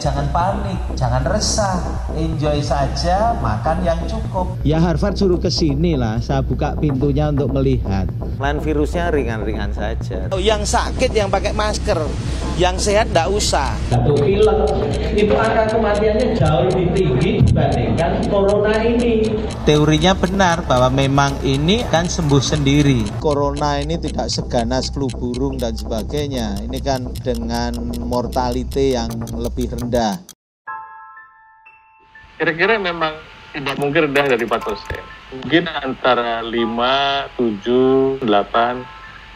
Jangan panik, jangan resah, enjoy saja, makan yang cukup. Ya Harvard suruh ke sini lah, saya buka pintunya untuk melihat. Lain virusnya ringan-ringan saja. Yang sakit yang pakai masker, yang sehat enggak usah. Batuk pilek, itu angka kematiannya jauh lebih tinggi dibandingkan corona ini. Teorinya benar bahwa memang ini kan sembuh sendiri. Corona ini tidak seganas flu burung dan sebagainya. Ini kan dengan mortality yang lebih rendah. Kira-kira memang tidak mungkin rendah dari 4%. Mungkin antara 5, 7, 8,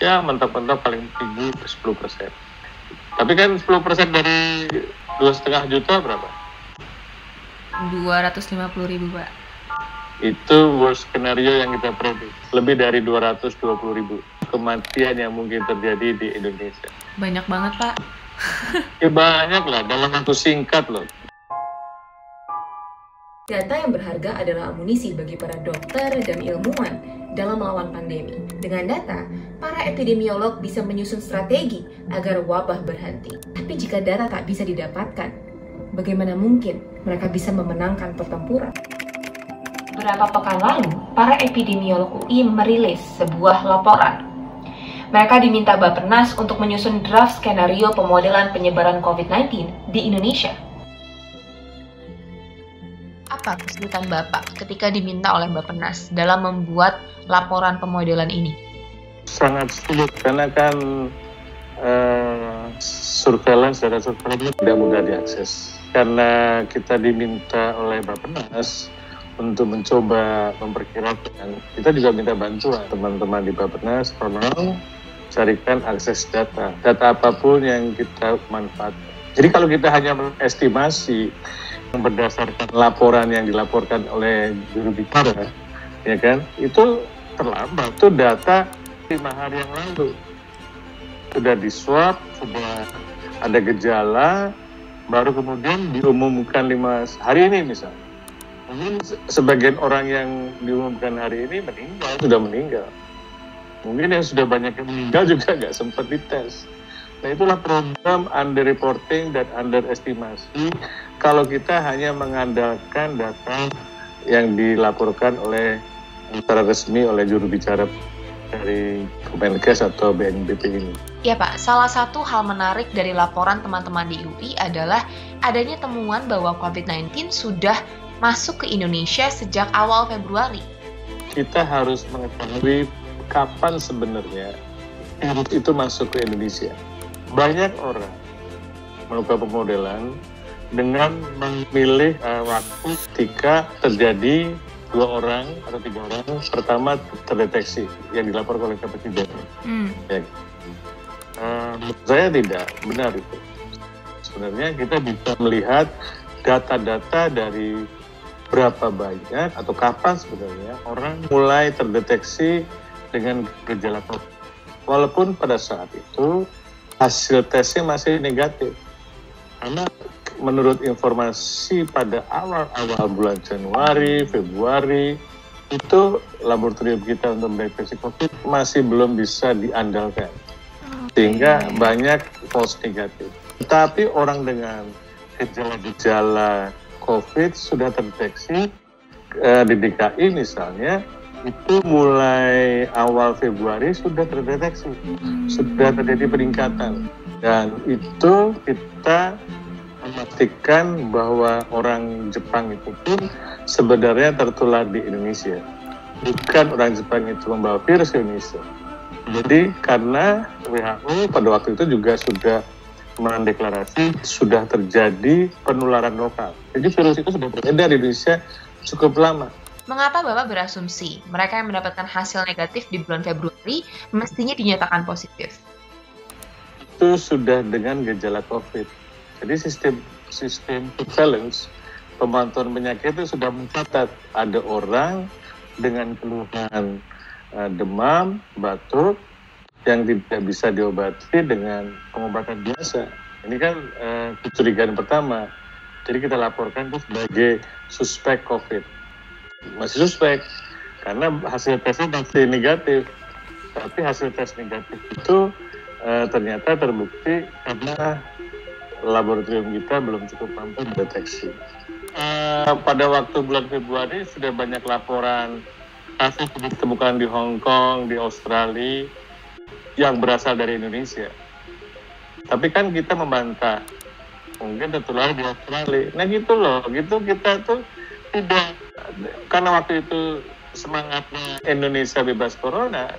ya mentok-mentok paling tinggi 10%. Tapi kan 10% dari 2,5 juta berapa? 250.000, Pak. Itu worst scenario yang kita prediksi. Lebih dari 220.000 kematian yang mungkin terjadi di Indonesia. Banyak banget, Pak. Ya banyak lah, dalam waktu singkat loh. Data yang berharga adalah amunisi bagi para dokter dan ilmuwan dalam melawan pandemi. Dengan data, para epidemiolog bisa menyusun strategi agar wabah berhenti. Tapi jika data tak bisa didapatkan, bagaimana mungkin mereka bisa memenangkan pertempuran? Beberapa pekan lalu, para epidemiolog UI merilis sebuah laporan. Mereka diminta Bappenas untuk menyusun draft skenario pemodelan penyebaran COVID-19 di Indonesia. Apa kesulitan Bapak ketika diminta oleh Bappenas dalam membuat laporan pemodelan ini? Sangat sulit karena kan surveillance tidak mudah diakses. Karena kita diminta oleh Bappenas untuk mencoba memperkirakan, kita juga minta bantuan teman-teman di Bappenas, tolong carikan akses data apapun yang kita manfaatkan. Jadi kalau kita hanya mengestimasi berdasarkan laporan yang dilaporkan oleh juru bicara, ya kan, itu terlambat. Itu data 5 hari yang lalu sudah di-swab, sudah ada gejala, baru kemudian diumumkan 5 hari ini misalnya. Mungkin sebagian orang yang diumumkan hari ini sudah meninggal. Mungkin yang sudah banyak yang meninggal juga nggak sempat dites. Nah itulah program underreporting dan underestimasi kalau kita hanya mengandalkan data yang dilaporkan oleh secara resmi oleh juru bicara dari Kemenkes atau BNPB ini. Ya Pak, salah satu hal menarik dari laporan teman-teman di UI adalah adanya temuan bahwa COVID-19 sudah masuk ke Indonesia sejak awal Februari. Kita harus mengetahui kapan sebenarnya virus itu masuk ke Indonesia. Banyak orang melakukan pemodelan dengan memilih waktu ketika terjadi 2 orang atau 3 orang pertama terdeteksi yang dilaporkan oleh Presiden. Ya. Menurut saya tidak benar itu. Sebenarnya kita bisa melihat data-data dari berapa banyak atau kapan sebenarnya orang mulai terdeteksi dengan gejala COVID. Walaupun pada saat itu hasil tesnya masih negatif. Karena menurut informasi pada awal-awal bulan Januari, Februari, itu laboratorium kita untuk mendeteksi COVID masih belum bisa diandalkan. Sehingga banyak false negatif. Tetapi orang dengan gejala-gejala COVID sudah terdeteksi di DKI misalnya, itu mulai awal Februari sudah terdeteksi, sudah terjadi peningkatan. Dan itu kita memastikan bahwa orang Jepang itu pun sebenarnya tertular di Indonesia. Bukan orang Jepang itu membawa virus ke Indonesia. Jadi karena WHO pada waktu itu juga sudah mendeklarasi sudah terjadi penularan lokal. Jadi virus itu sudah beredar di Indonesia cukup lama. Mengapa Bapak berasumsi mereka yang mendapatkan hasil negatif di bulan Februari mestinya dinyatakan positif? Itu sudah dengan gejala COVID. Jadi sistem surveillance pemantauan penyakit itu sudah mencatat ada orang dengan keluhan demam, batuk yang tidak bisa diobati dengan pengobatan biasa. Ini kan kecurigaan pertama. Jadi kita laporkan itu sebagai suspek COVID. Masih suspek karena hasil tesnya masih negatif. Tapi hasil tes negatif itu ternyata terbukti karena laboratorium kita belum cukup mampu mendeteksi. Pada waktu bulan Februari sudah banyak laporan kasus ditemukan di Hong Kong, di Australia yang berasal dari Indonesia. Tapi kan kita membantah, mungkin tertular di Australia. Nah gitu loh, gitu kita tuh tidak, karena waktu itu semangatnya Indonesia bebas corona,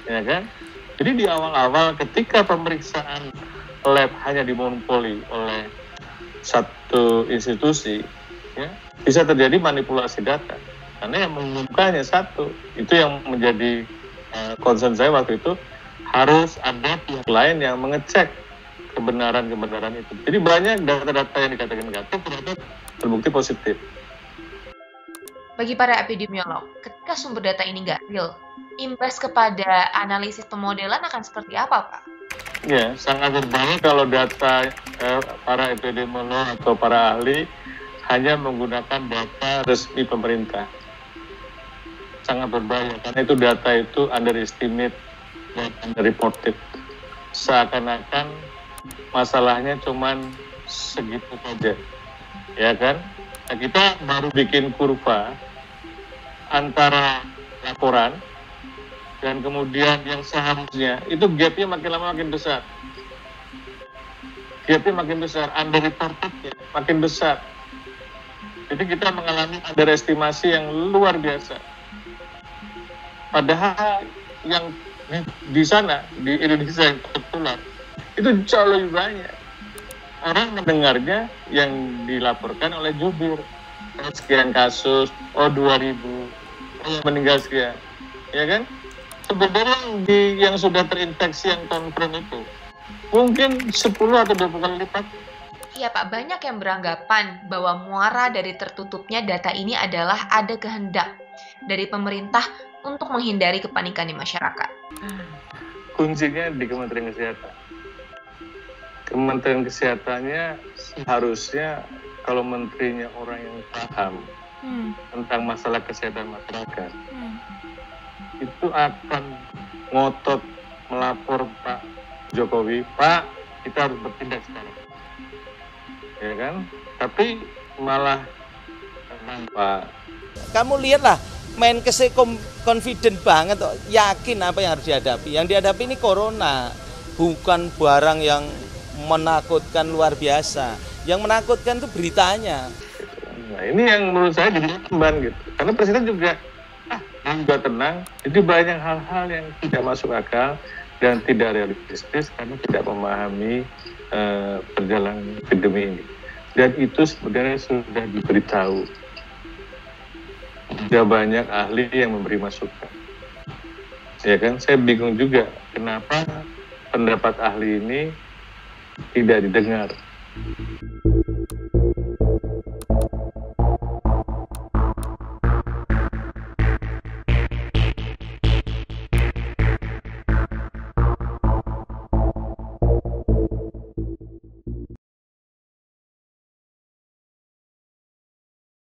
ya kan? Jadi di awal-awal ketika pemeriksaan lab hanya dimonopoli oleh satu institusi, ya, bisa terjadi manipulasi data. Karena yang mengumumkannya satu, itu yang menjadi concern saya waktu itu, harus ada pihak lain yang mengecek kebenaran itu. Jadi banyak data-data yang dikatakan negatif ternyata terbukti positif. Bagi para epidemiolog, ketika sumber data ini nggak real, imbas kepada analisis pemodelan akan seperti apa, Pak? Ya, sangat berbahaya kalau data para epidemiolog atau para ahli hanya menggunakan data resmi pemerintah. Sangat berbahaya, karena itu data itu underestimate dan underreported. Seakan-akan masalahnya cuman segitu saja, ya kan? Nah, kita baru bikin kurva antara laporan dan kemudian yang seharusnya itu gapnya makin lama makin besar. Gapnya makin besar, underreportednya makin besar. Jadi kita mengalami underestimasi yang luar biasa. Padahal yang di sana, di Indonesia yang tertular, itu jauh lebih banyak. Orang mendengarnya yang dilaporkan oleh jubir. Sekian kasus, 2.000, meninggal sekian. Ya kan? Sebenarnya yang sudah terinfeksi yang confirm itu, mungkin 10 atau 20 kali lipat. Iya Pak, banyak yang beranggapan bahwa muara dari tertutupnya data ini adalah ada kehendak dari pemerintah untuk menghindari kepanikan di masyarakat. Kuncinya di Kementerian Kesehatan. Kementerian Kesehatannya harusnya kalau menterinya orang yang paham tentang masalah kesehatan masyarakat, itu akan ngotot melapor Pak Jokowi, Pak, kita harus bertindak sekarang. Ya kan? Tapi malah Pak, Kamu lihatlah, Menkes confident banget, yakin apa yang harus dihadapi. Yang dihadapi ini corona, bukan barang yang menakutkan luar biasa. Yang menakutkan itu beritanya. Nah ini yang menurut saya jadi beban gitu. Karena Presiden juga tenang. Jadi banyak hal-hal yang tidak masuk akal dan tidak realistis karena tidak memahami perjalanan epidemi ini. Dan itu sebenarnya sudah diberitahu. Sudah banyak ahli yang memberi masukan. Ya kan, saya bingung juga kenapa pendapat ahli ini tidak didengar.